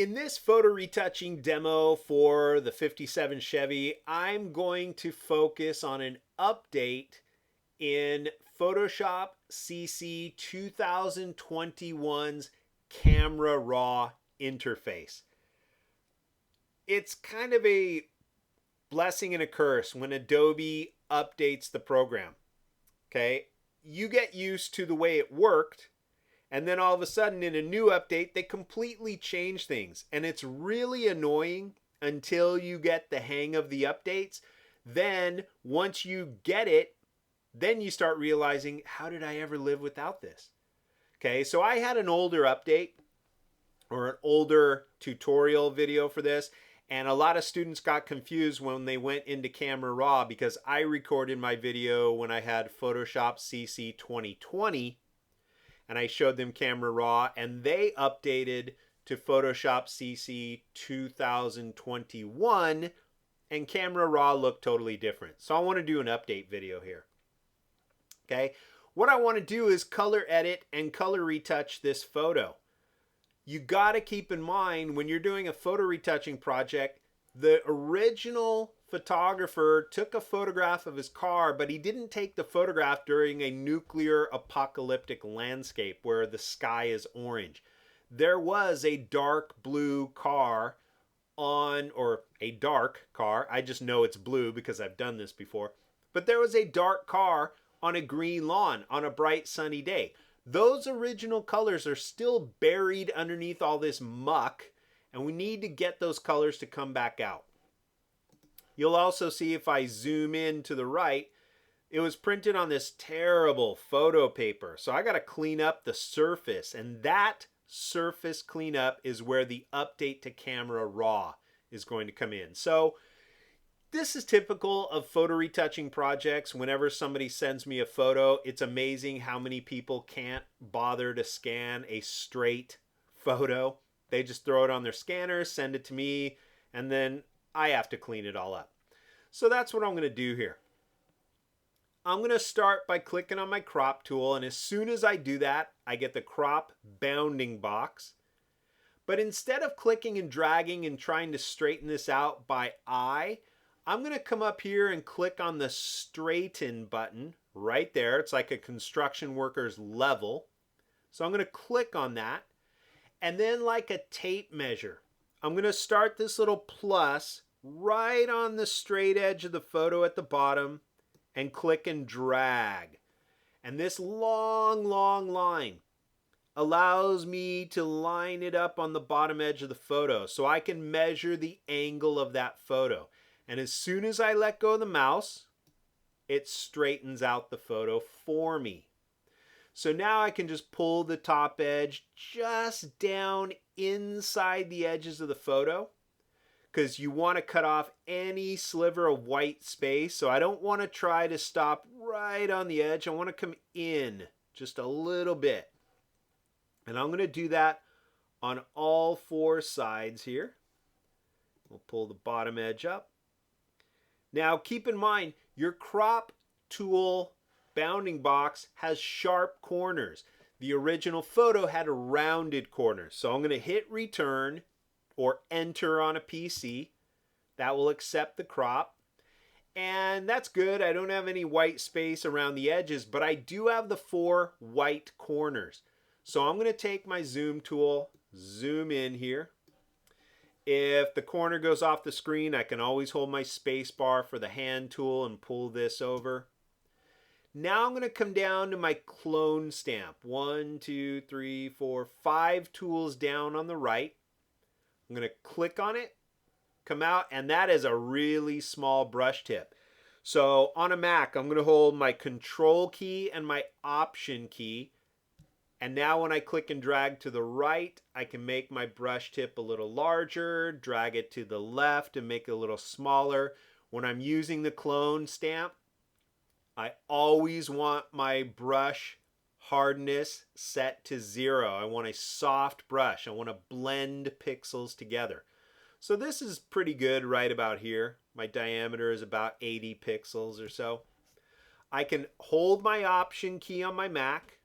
In this photo retouching demo for the 57 Chevy, I'm going to focus on an update in Photoshop CC 2021's Camera Raw interface. It's kind of a blessing and a curse when Adobe updates the program. Okay, you get used to the way it worked, and then all of a sudden in a new update, they completely change things. And it's really annoying until you get the hang of the updates. Then once you get it, then you start realizing, how did I ever live without this? Okay, so I had an older update or an older tutorial video for this. And a lot of students got confused when they went into Camera Raw because I recorded my video when I had Photoshop CC 2020. And I showed them Camera Raw, and they updated to Photoshop CC 2021, and Camera Raw looked totally different. So I want to do an update video here. Okay, what I want to do is color edit and color retouch this photo. You got to keep in mind when you're doing a photo retouching project, the original photographer took a photograph of his car, but he didn't take the photograph during a nuclear apocalyptic landscape where the sky is orange. There was a dark blue car on, or a dark car, I just know it's blue because I've done this before, but there was a dark car on a green lawn on a bright sunny day. Those original colors are still buried underneath all this muck, and we need to get those colors to come back out. You'll also see if I zoom in to the right, it was printed on this terrible photo paper. So I got to clean up the surface, and that surface cleanup is where the update to Camera Raw is going to come in. So this is typical of photo retouching projects. Whenever somebody sends me a photo, it's amazing how many people can't bother to scan a straight photo. They just throw it on their scanner, send it to me, and then I have to clean it all up. So that's what I'm going to do here. I'm going to start by clicking on my crop tool, and as soon as I do that, I get the crop bounding box. But instead of clicking and dragging and trying to straighten this out by eye, I'm going to come up here and click on the straighten button right there. It's like a construction worker's level. So I'm going to click on that, and then like a tape measure, I'm going to start this little plus right on the straight edge of the photo at the bottom and click and drag. And this long line allows me to line it up on the bottom edge of the photo so I can measure the angle of that photo. And as soon as I let go of the mouse, it straightens out the photo for me. So now I can just pull the top edge just down inside the edges of the photo, because you want to cut off any sliver of white space. So I don't want to try to stop right on the edge. I want to come in just a little bit. And I'm going to do that on all four sides here. We'll pull the bottom edge up. Now keep in mind, your crop tool bounding box has sharp corners. The original photo had a rounded corner. So I'm going to hit return or enter on a PC. That will accept the crop. And that's good. I don't have any white space around the edges, but I do have the four white corners. So I'm going to take my zoom tool, zoom in here. If the corner goes off the screen, I can always hold my space bar for the hand tool and pull this over. Now I'm going to come down to my clone stamp. 1, 2, 3, 4, 5 tools down on the right. I'm going to click on it, come out, and that is a really small brush tip. So on a Mac, I'm going to hold my Control key and my Option key. And now when I click and drag to the right, I can make my brush tip a little larger, drag it to the left and make it a little smaller. When I'm using the clone stamp, I always want my brush hardness set to 0. I want a soft brush. I want to blend pixels together. So this is pretty good right about here. My diameter is about 80 pixels or so. I can hold my Option key on my Mac.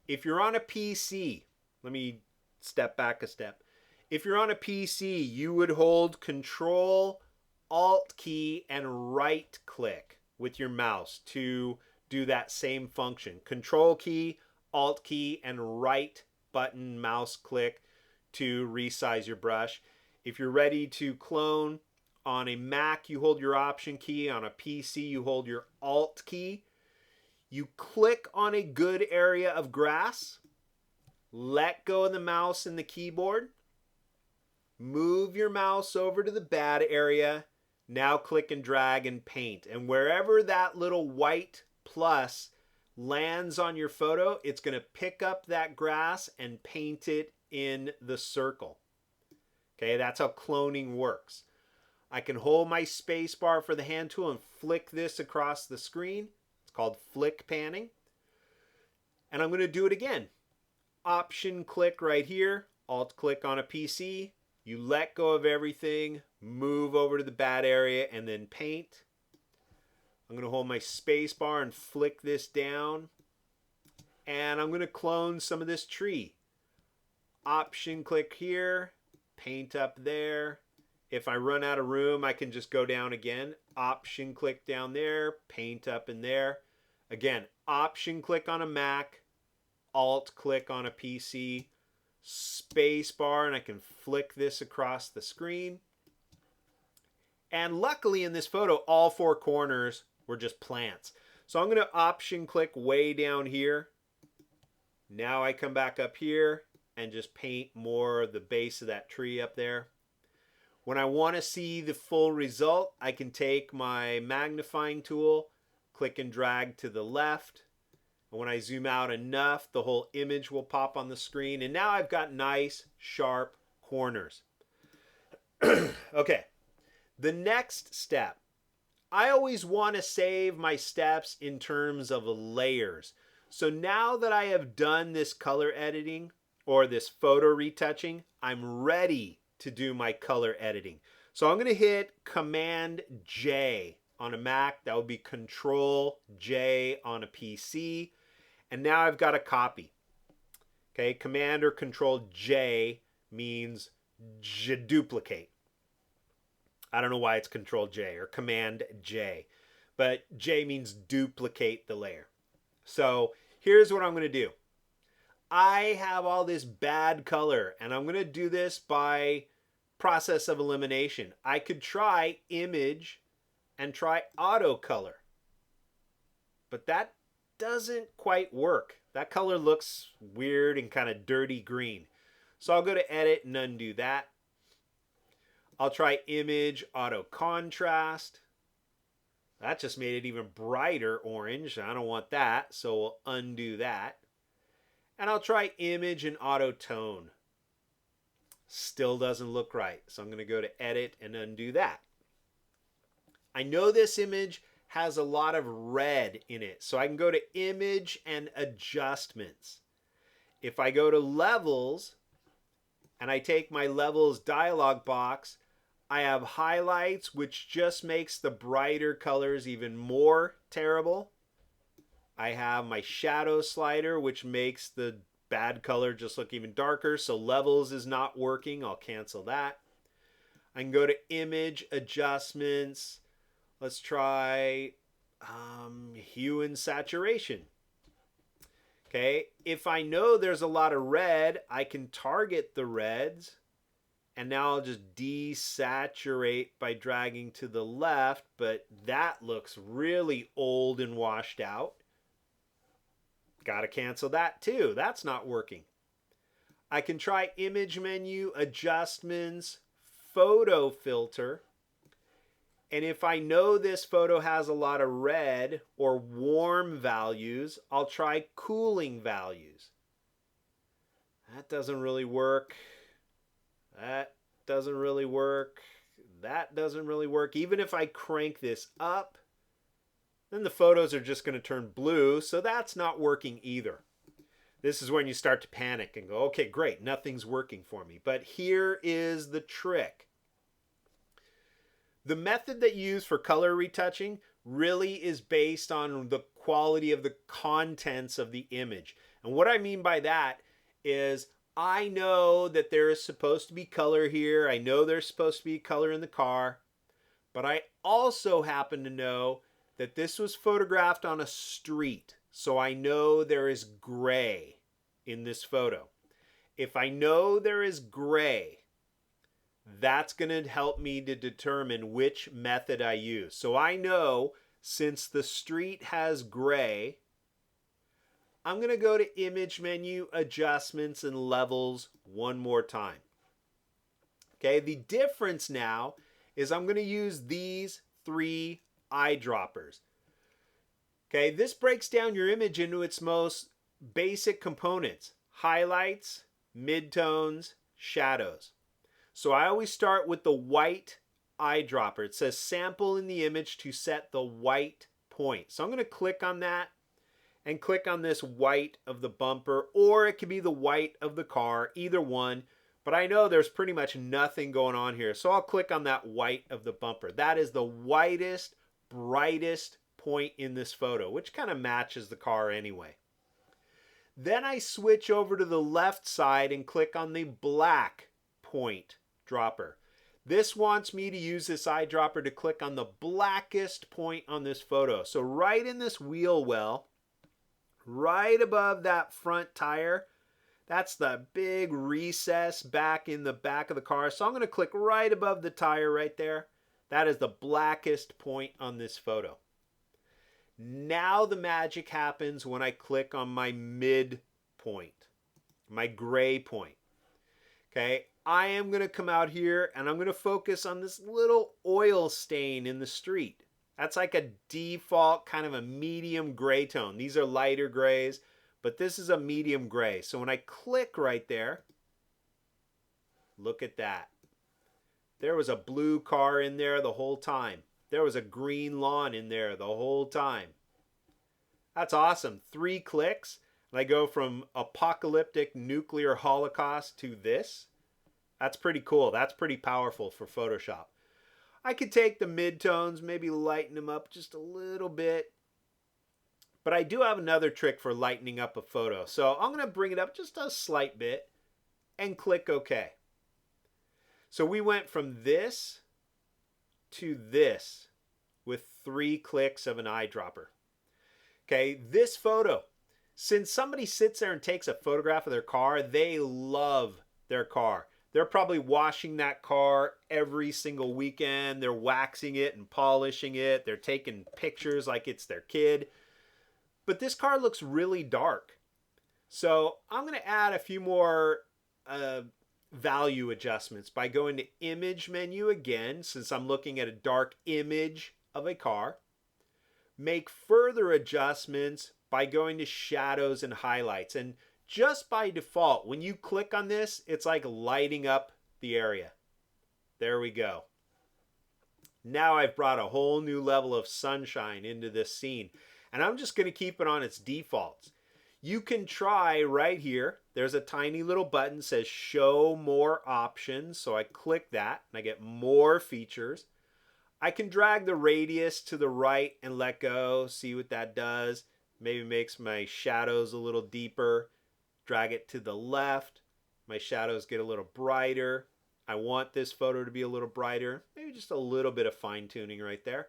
If you're on a PC, let me step back a step. If you're on a PC, you would hold Control, Alt key, and right click with your mouse to do that same function. Control key, Alt key, and right button mouse click to resize your brush. If you're ready to clone, on a Mac, you hold your Option key. On a PC, you hold your Alt key. You click on a good area of grass, let go of the mouse and the keyboard, move your mouse over to the bad area, now click and drag and paint. And wherever that little white plus lands on your photo, it's going to pick up that grass and paint it in the circle. Okay, that's how cloning works. I can hold my space bar for the hand tool and flick this across the screen. It's called flick panning. And I'm going to do it again. Option click right here, Alt click on a PC. You let go of everything, move over to the bad area, and then paint. I'm going to hold my space bar and flick this down. And I'm going to clone some of this tree. Option click here, paint up there. If I run out of room, I can just go down again. Option click down there, paint up in there. Again, Option click on a Mac, Alt click on a PC, space bar, and I can flick this across the screen. And luckily in this photo, all four corners were just plants. So I'm going to Option click way down here. Now I come back up here and just paint more of the base of that tree up there. When I want to see the full result, I can take my magnifying tool, click and drag to the left. And when I zoom out enough, the whole image will pop on the screen. And now I've got nice, sharp corners. Okay, the next step. I always want to save my steps in terms of layers. So now that I have done this color editing or this photo retouching, I'm ready to do my color editing. So I'm going to hit Command J on a Mac. That would be Control J on a PC. And now I've got a copy. Okay, Command or Control J means duplicate. I don't know why it's Control J or Command J, but J means duplicate the layer. So here's what I'm going to do. I have all this bad color, and I'm going to do this by process of elimination. I could try image and try auto color, but that doesn't quite work. That color looks weird and kind of dirty green. So I'll go to edit and undo that. I'll try image auto contrast. That just made it even brighter orange. I don't want that, so we'll undo that. And I'll try image and auto tone. Still doesn't look right. So I'm going to go to edit and undo that. I know this image has a lot of red in it. So I can go to image and adjustments. If I go to levels and I take my levels dialog box, I have highlights, which just makes the brighter colors even more terrible. I have my shadow slider, which makes the bad color just look even darker. So levels is not working. I'll cancel that. I can go to image adjustments. Let's try hue and saturation. Okay, if I know there's a lot of red, I can target the reds. And now I'll just desaturate by dragging to the left, but that looks really old and washed out. Got to cancel that too. That's not working. I can try image menu, adjustments, photo filter. And if I know this photo has a lot of red or warm values, I'll try cooling values. That doesn't really work. That doesn't really work. That doesn't really work. Even if I crank this up, then the photos are just going to turn blue, so that's not working either. This is when you start to panic and go, okay, great, nothing's working for me. But here is the trick. The method that you use for color retouching really is based on the quality of the contents of the image. And what I mean by that is I know that there is supposed to be color here. I know there's supposed to be color in the car. But I also happen to know that this was photographed on a street. So I know there is gray in this photo. If I know there is gray, that's going to help me to determine which method I use. So I know since the street has gray, I'm going to go to Image Menu, Adjustments, and Levels one more time. Okay, the difference now is I'm going to use these 3 eyedroppers. Okay, this breaks down your image into its most basic components: highlights, midtones, shadows. So I always start with the white eyedropper. It says sample in the image to set the white point. So I'm going to click on that and click on this white of the bumper, or it could be the white of the car, either one. But I know there's pretty much nothing going on here. So I'll click on that white of the bumper. That is the whitest, brightest point in this photo, which kind of matches the car anyway. Then I switch over to the left side and click on the black point dropper. This wants me to use this eyedropper to click on the blackest point on this photo. So right in this wheel well, right above that front tire, that's the big recess back in the back of the car. So I'm going to click right above the tire right there. That is the blackest point on this photo. Now the magic happens when I click on my mid point, my gray point. Okay, I am going to come out here and I'm going to focus on this little oil stain in the street. That's like a default kind of a medium gray tone. These are lighter grays, but this is a medium gray. So when I click right there, look at that. There was a blue car in there the whole time. There was a green lawn in there the whole time. That's awesome. 3 clicks, and I go from apocalyptic nuclear holocaust to this. That's pretty cool. That's pretty powerful for Photoshop. I could take the midtones, maybe lighten them up just a little bit. But I do have another trick for lightening up a photo. So I'm going to bring it up just a slight bit and click OK. So we went from this to this with 3 clicks of an eyedropper. Okay, this photo, since somebody sits there and takes a photograph of their car, they love their car. They're probably washing that car every single weekend. They're waxing it and polishing it. They're taking pictures like it's their kid. But this car looks really dark. So I'm going to add a few more value adjustments by going to Image Menu again, since I'm looking at a dark image of a car. Make further adjustments by going to Shadows and Highlights. And just by default, when you click on this, it's like lighting up the area. There we go. Now I've brought a whole new level of sunshine into this scene. And I'm just going to keep it on its defaults. You can try right here. There's a tiny little button that says Show More Options. So I click that and I get more features. I can drag the radius to the right and let go. See what that does. Maybe makes my shadows a little deeper. Drag it to the left. My shadows get a little brighter. I want this photo to be a little brighter. Maybe just a little bit of fine tuning right there.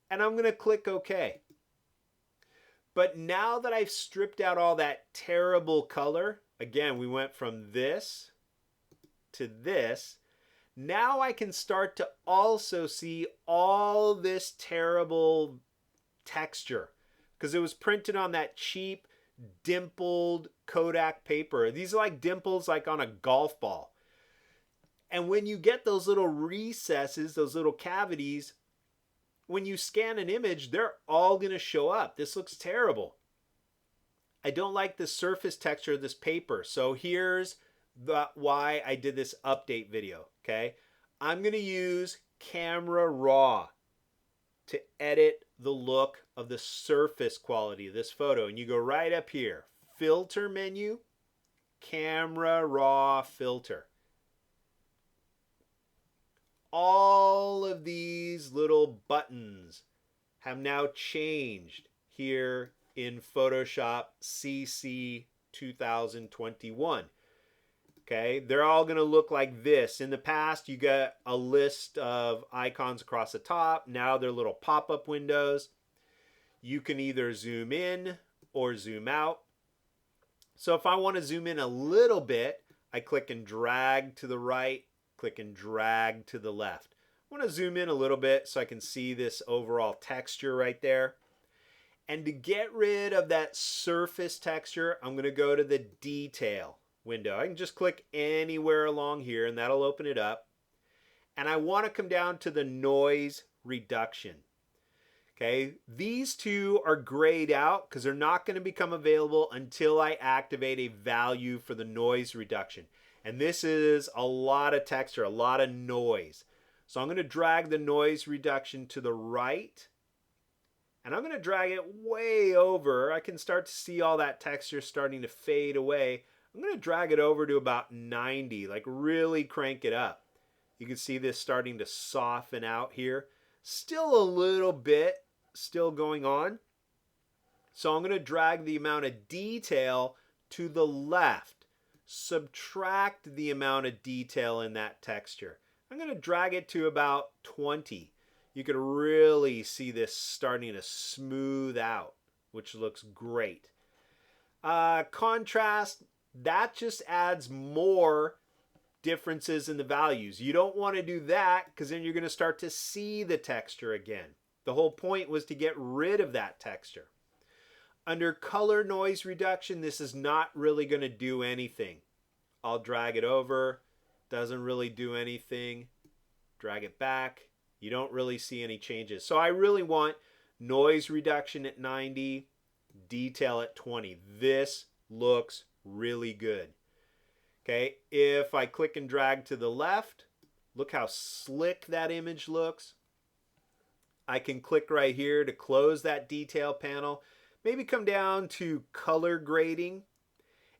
And I'm going to click OK. But now that I've stripped out all that terrible color, again, we went from this to this. Now I can start to also see all this terrible texture because it was printed on that cheap dimpled Kodak paper. These are like dimples like on a golf ball. And when you get those little recesses, those little cavities, when you scan an image, they're all going to show up. This looks terrible. I don't like the surface texture of this paper. So here's why I did this update video, okay? I'm going to use Camera Raw to edit the look of the surface quality of this photo. And you go right up here, Filter menu, Camera Raw Filter. All of these little buttons have now changed here in Photoshop CC 2021. Okay, they're all going to look like this. In the past, you got a list of icons across the top. Now they're little pop-up windows. You can either zoom in or zoom out. So if I want to zoom in a little bit, I click and drag to the right, click and drag to the left. I want to zoom in a little bit so I can see this overall texture right there. And to get rid of that surface texture, I'm going to go to the detail window. I can just click anywhere along here and that'll open it up. And I want to come down to the noise reduction. Okay, these two are grayed out because they're not going to become available until I activate a value for the noise reduction. And this is a lot of texture, a lot of noise. So I'm going to drag the noise reduction to the right. And I'm going to drag it way over. I can start to see all that texture starting to fade away. I'm going to drag it over to about 90, like really crank it up. You can see this starting to soften out here. Still a little bit still going on. So I'm going to drag the amount of detail to the left. Subtract the amount of detail in that texture. I'm going to drag it to about 20. You can really see this starting to smooth out, which looks great. Contrast, that just adds more differences in the values. You don't want to do that because then you're going to start to see the texture again. The whole point was to get rid of that texture. Under color noise reduction, this is not really going to do anything. I'll drag it over, doesn't really do anything. Drag it back, you don't really see any changes. So I really want noise reduction at 90, detail at 20. This looks really good. Okay, if I click and drag to the left, look how slick that image looks. I can click right here to close that detail panel. Maybe come down to color grading.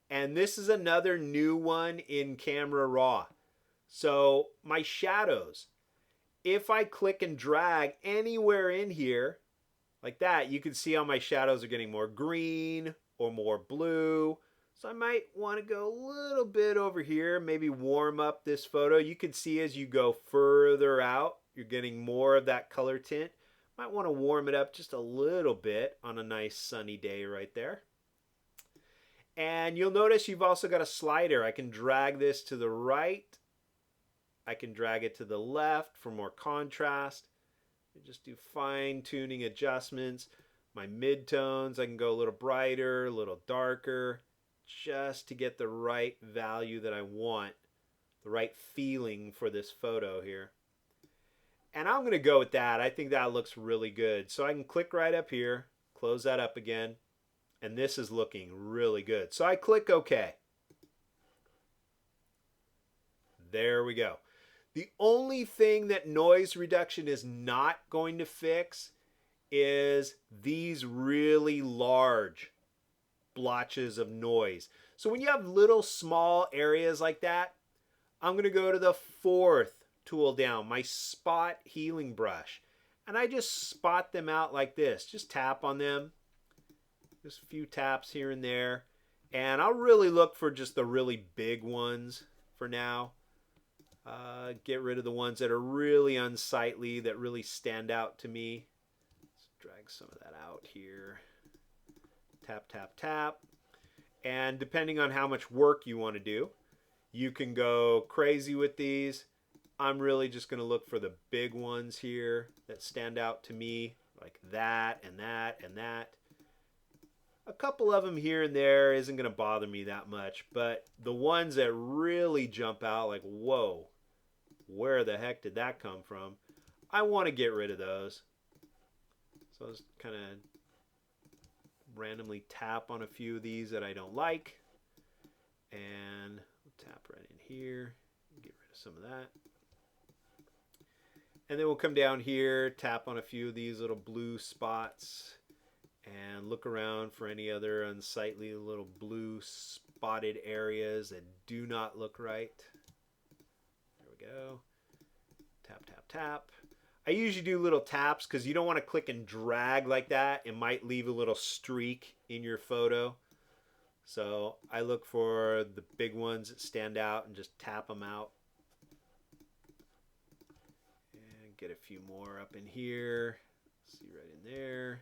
And this is another new one in Camera Raw. So my shadows, if I click and drag anywhere in here, like that, you can see how my shadows are getting more green or more blue. So I might want to go a little bit over here, maybe warm up this photo. You can see as you go further out, you're getting more of that color tint. Might want to warm it up just a little bit on a nice sunny day right there. And you'll notice you've also got a slider. I can drag this to the right. I can drag it to the left for more contrast. Just do fine-tuning adjustments. My midtones, I can go a little brighter, a little darker, just to get the right value that I want, the right feeling for this photo here. And I'm going to go with that. I think that looks really good. So I can click right up here, close that up again, and this is looking really good. So I click OK. There we go. The only thing that noise reduction is not going to fix is these really large blotches of noise. So when you have little small areas like that, I'm going to go to the fourth tool down, my spot healing brush. And I just spot them out like this. Just tap on them. Just a few taps here and there. And I'll really look for just the really big ones for now. Get rid of the ones that are really unsightly, that really stand out to me. Let's drag some of that out here. Tap, tap, tap. And depending on how much work you want to do, you can go crazy with these. I'm really just going to look for the big ones here that stand out to me, like that and that and that. A couple of them here and there isn't going to bother me that much, but the ones that really jump out like, whoa, where the heck did that come from? I want to get rid of those. So I'll just kind of randomly tap on a few of these that I don't like. And we'll tap right in here, get rid of some of that. And then we'll come down here, tap on a few of these little blue spots, and look around for any other unsightly little blue spotted areas that do not look right. There we go. Tap, tap, tap. I usually do little taps because you don't want to click and drag like that. It might leave a little streak in your photo. So I look for the big ones that stand out and just tap them out. And get a few more up in here. See right in there.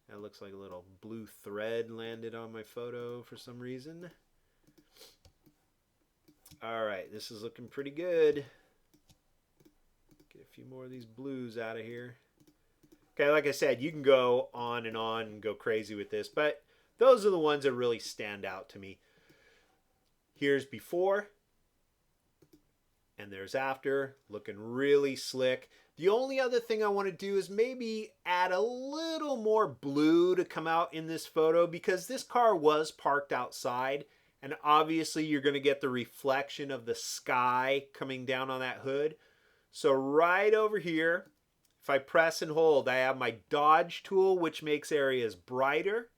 That looks like a little blue thread landed on my photo for some reason. All right, this is looking pretty good. Get a few more of these blues out of here. Okay, like I said, you can go on and go crazy with this, but those are the ones that really stand out to me. Here's before, and there's after, looking really slick. The only other thing I want to do is maybe add a little more blue to come out in this photo, because this car was parked outside, and obviously you're going to get the reflection of the sky coming down on that hood. So right over here, if I press and hold, I have my dodge tool, which makes areas brighter,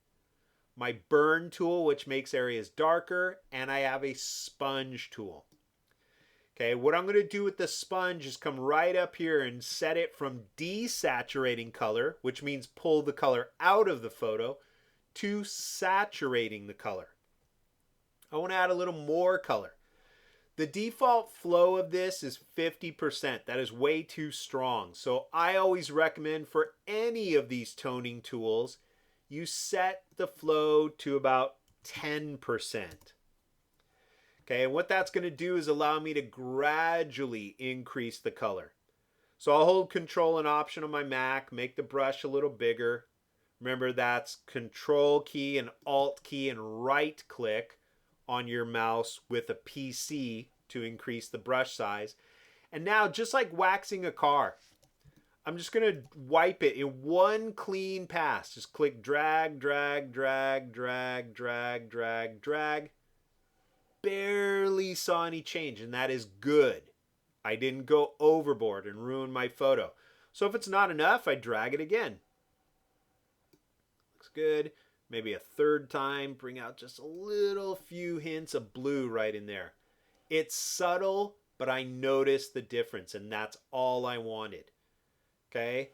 my burn tool, which makes areas darker, and I have a sponge tool. Okay, what I'm going to do with the sponge is come right up here and set it from desaturating color, which means pull the color out of the photo, to saturating the color. I want to add a little more color. The default flow of this is 50%. That is way too strong. So I always recommend for any of these toning tools, you set the flow to about 10%. Okay, and what that's going to do is allow me to gradually increase the color. So I'll hold Control and Option on my Mac, make the brush a little bigger. Remember, that's Control key and Alt key and right click on your mouse with a PC to increase the brush size. And now, just like waxing a car, I'm just going to wipe it in one clean pass. Just click drag, drag, drag, drag, drag, drag, drag. Barely saw any change, and that is good. I didn't go overboard and ruin my photo. So if it's not enough, I drag it again. Looks good. Maybe a third time, bring out just a little few hints of blue right in there. It's subtle, but I noticed the difference, and that's all I wanted. Okay,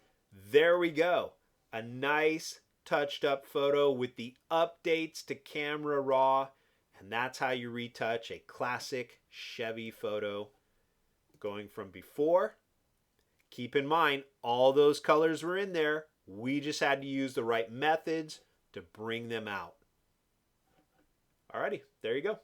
there we go. A nice touched up photo with the updates to Camera Raw. And that's how you retouch a classic Chevy photo going from before. Keep in mind, all those colors were in there. We just had to use the right methods to bring them out. Alrighty, there you go.